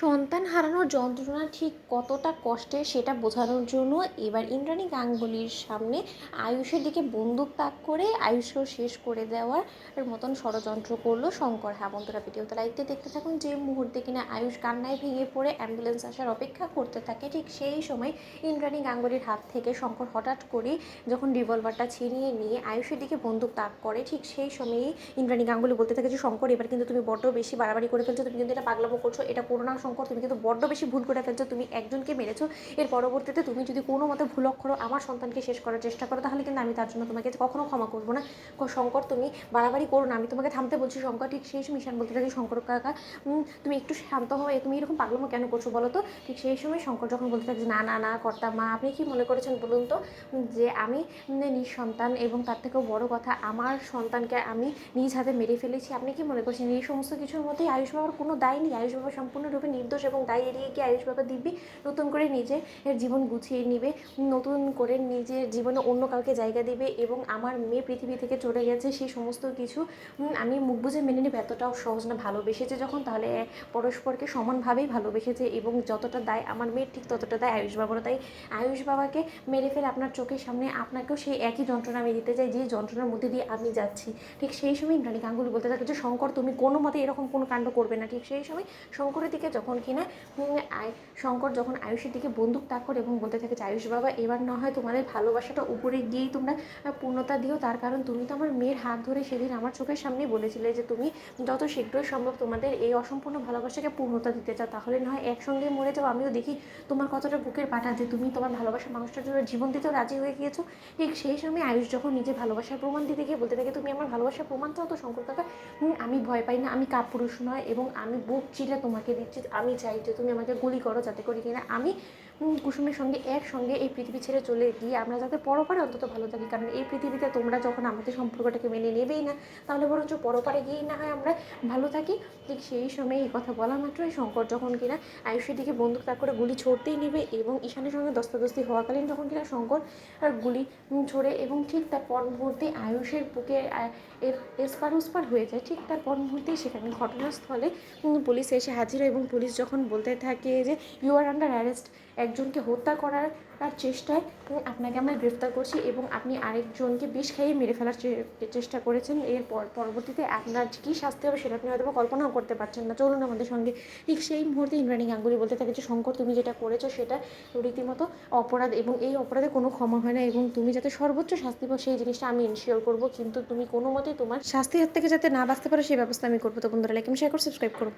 সন্তান হারানোর যন্ত্রণা ঠিক কতটা কষ্টের সেটা বোঝানোর জন্য এবার ইন্দ্রাণী গাঙ্গুলির সামনে আয়ুষের দিকে বন্দুক তাক করে আয়ুষকেও শেষ করে দেওয়ার মতন ষড়যন্ত্র করলো শঙ্কর। হ্যাঁ বন্ধুরা, ভিডিওতে লাইকতে দেখতে থাকুন। যে মুহূর্তে কিনা আয়ুষ কান্নায় ভেঙে পড়ে অ্যাম্বুলেন্স আসার অপেক্ষা করতে থাকে, ঠিক সেই সময় ইন্দ্রাণী গাঙ্গুলির হাত থেকে শঙ্কর হঠাৎ করেই যখন রিভলভারটা ছিনিয়ে নিয়ে আয়ুষের দিকে বন্দুক তাক করে, ঠিক সেই সময়েই ইন্দ্রাণী গাঙ্গুলি বলতে থাকে যে শঙ্কর, এবার কিন্তু তুমি বড্ড বেশি বাড়াবাড়ি করে ফেলছো, তুমি কিন্তু এটা পাগলামো করছো, এটা করো না শঙ্কর, তুমি কিন্তু বড্ড বেশি ভুল করে ফেলছো, তুমি একজনকে মেরেছো, এর পরবর্তীতে তুমি যদি কোনো মতে ভুল অক্ষর আমার সন্তানকে শেষ করার চেষ্টা করো তাহলে কিন্তু আমি তার জন্য তোমাকে কখনো ক্ষমা করবো না। শঙ্কর তুমি বাড়াবাড়ি করো না, আমি তোমাকে থামতে বলছি শঙ্কর। ঠিক সেই সময় ঈশান বলতে থাকে শঙ্কর কাকা, তুমি একটু শান্ত হও, তুমি এরকম পাগলামো কেন করছো বলো তো। ঠিক সেই সময় শঙ্কর যখন বলতে থাকে না না না কর্তা মা, আপনি কি মনে করেছেন বলুন তো যে আমি নিঃসন্তান এবং তার থেকেও বড় কথা আমার সন্তানকে আমি নিজ হাতে মেরে ফেলেছি? আপনি কি মনে করছেন এই সমস্ত কিছুর মধ্যেই আয়ুষ বাবার কোনো দায় নেই? আয়ুষ বাবা সম্পূর্ণরূপে নির্দোষ এবং দায় এড়িয়ে গিয়ে আয়ুষ বাবা দিব্যি নতুন করে নিজের জীবন গুছিয়ে নেবে, নতুন করে নিজের জীবনে অন্য কাউকে জায়গা দেবে এবং আমার মেয়ে পৃথিবী থেকে চলে গেছে সেই সমস্ত কিছু আমি মুখ বুঝে মেনে নেব এতটাও সহজ না। ভালোবেসেছে যখন তাহলে পরস্পরকে সমানভাবেই ভালোবেসেছে এবং যতটা দায় আমার মেয়ের ঠিক ততটা দায় আয়ুষ বাবারও। তাই আয়ুষ বাবাকে মেরে ফেলে আপনার চোখের সামনে আপনাকেও সেই একই যন্ত্রণা আমি দিতে চাই যে যন্ত্রণার মধ্যে দিয়ে আমি যাচ্ছি। ঠিক সেই সময় ইন্দ্রাণী গাঙ্গুলি বলতে থাকে যে শঙ্কর তুমি কোনো মতে এরকম কোনো কাণ্ড করবে না। ঠিক সেই সময় শঙ্করের দিকে যখন কিনা শঙ্কর যখন আয়ুষের দিকে বন্দুক তাক করে এবং বলতে থাকে যে আয়ুষ বাবা, এবার না হয় তোমাদের ভালোবাসাটা উপরে গিয়েই তোমরা পূর্ণতা দিও, তার কারণ তুমি তো আমার মেয়ের হাত ধরে সেদিন আমার চোখের সামনেই বলেছিলে যে তুমি যত শীঘ্রই সম্ভব তোমাদের এই অসম্পূর্ণ ভালোবাসাকে পূর্ণতা দিতে চাও, তাহলে না হয় একসঙ্গে মরে যাও, আমিও দেখি তোমার কতটা বুকের পাটা যে তুমি তোমার ভালোবাসার মানুষটার জন্য জীবন দিতেও রাজি হয়ে গিয়েছো। ঠিক সেই সময় আয়ুষ যখন নিজে ভালোবাসার প্রমাণ দিতে গিয়ে বলতে থাকে তুমি আমার ভালোবাসার প্রমাণ চাও তো শঙ্কর কাকা, আমি ভয় পাই না, আমি কাপুরুষ নয় এবং আমি বুক চিরে তোমাকে দিচ্ছি, আমি চাই যে তুমি আমাকে গুলি করো যাতে করে কিনা আমি কুসুমের সঙ্গে একসঙ্গে এই পৃথিবী ছেড়ে চলে গিয়ে আমরা যাতে পরপারে অন্তত ভালো থাকি। কারণ এই পৃথিবীতে তোমরা যখন আমাদের সম্পর্কটাকে মেনে নেবেই না, তাহলে বরঞ্চ পরপারে গিয়েই না হয় আমরা ভালো থাকি। ঠিক সেই সময় এই কথা বলা মাত্রই শঙ্কর যখন কিনা আয়ুষের দিকে বন্দুক তাক করে গুলি ছড়তেই নেবে এবং ঈশানের সঙ্গে দস্তাদস্তি হওয়াকালীন যখন কিনা শঙ্কর গুলি ছোড়ে এবং ঠিক তার পর মুহূর্তে আয়ুষের বুকে এসপার ওসপার হয়ে যায়। ঠিক তার পর মুহূর্তেই সেখানে ঘটনাস্থলে পুলিশ এসে হাজির হয় এবং পুলিশ যখন বলতে থাকে যে ইউ আর আন্ডার অ্যারেস্ট, একজনকে হত্যা করার চেষ্টায় আপনাকে আমরা গ্রেফতার করছি এবং আপনি আরেকজনকে বিষ খাইয়ে মেরে ফেলার চেষ্টা করেছেন, এর পরবর্তীতে আপনার কী শাস্তি হবে সেটা আপনি হয়তো কল্পনাও করতে পারছেন না, চলুন আমাদের সঙ্গে। ঠিক সেই মুহূর্তে ইন্দ্রাণী গাঙ্গুলি বলতে থাকে যে শঙ্কর তুমি যেটা করেছো সেটা রীতিমতো অপরাধ এবং এই অপরাধে কোনো ক্ষমা হয় না এবং তুমি যাতে সর্বোচ্চ শাস্তি পাও সেই জিনিসটা আমি ইনশিওর করবো, কিন্তু তুমি কোনো মতেই তোমার শাস্তির হাত থেকে যাতে না বাঁচতে পারো সেই ব্যবস্থা আমি করবো। তো বন্ধুরা লাইক শেয়ার করে সাবস্ক্রাইব করো।